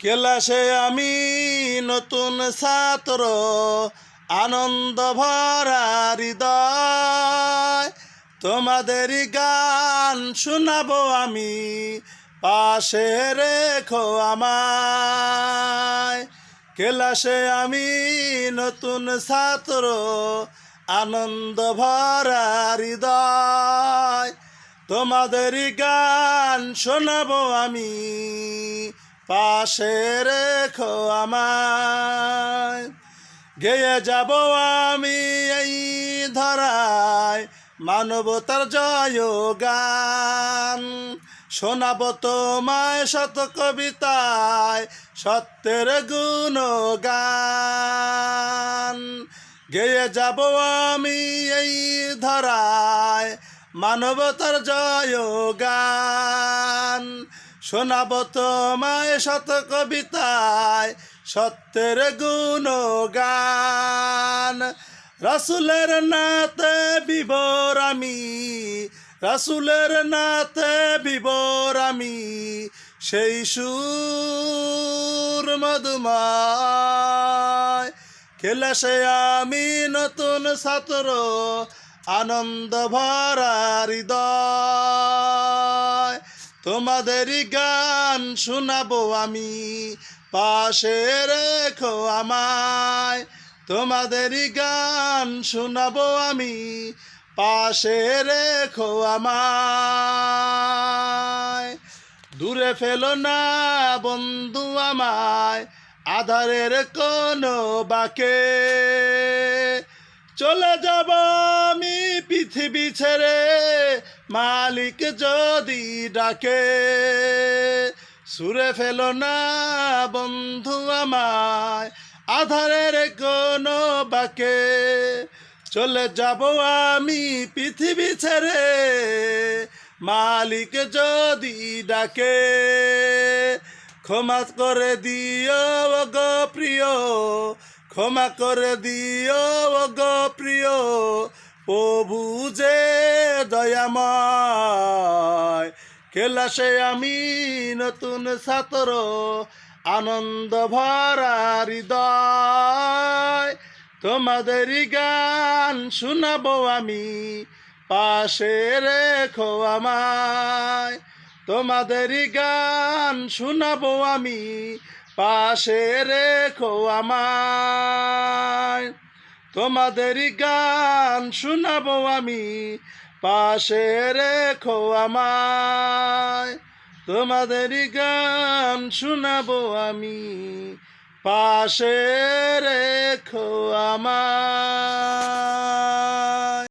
ক্লাসে আমি নতুন ছাত্র, আনন্দ ভরা হৃদয়, তোমাদেরই গান শোনাবো আমি, পাশে রেখো আমায়। ক্লাসে আমি নতুন ছাত্র, আনন্দ ভরা হৃদয়, তোমাদেরই গান শোনাবো আমি, পাশে রেখো আমায়। গেয়ে যাব আমি এই ধরায় মানবতার জয় গান, শোনাবো তোমায় শত কবিতায় সত্যের গুণগান। গেয়ে যাব আমি এই ধরায় মানবতার জয় গান, শোনাবো তোমায় শত কবিতায় সত্যের গুণগান। রাসূলের নাতে বিভোর আমি, রাসূলের নাতে বিভোর আমি, সেই সুর মধুময়। ক্লাসে আমি নতুন ছাত্র, আনন্দ ভরা হৃদয়, তোমাদেরই গান শোনাবো আমি, পাশে রেখো আমায়। তোমাদেরই গান শোনাবো আমি, পাশে রেখো আমায়। দূরে ফেলো না বন্ধু আমায় আধারের কোনো বাঁকে, চলে যাব আমি পৃথিবী ছেড়ে মালিক যদি ডাকে। সুরে ফেলো না বন্ধু আমায় আধারের কোনো বাঁকে, চলে যাব আমি পৃথিবী ছেড়ে মালিক যদি ডাকে। ক্ষমা করে দিও গো প্রিয়, ক্ষমা করে দিও গো প্রিয়, প্রভু যে দয়াময়। ক্লাসে আমি নতুন ছাত্র, আনন্দ ভরা হৃদয়, তোমাদেরই গান শোনাবো আমি, পাশে রেখো আমায়। তোমাদেরই গান শোনাবো আমি, পাশে রেখো আমায়। তোমাদেরই গান শোনাবো আমি, পাশে রেখো আমায়। তোমাদেরই গান শোনাবো আমি, পাশে রেখো আমায়।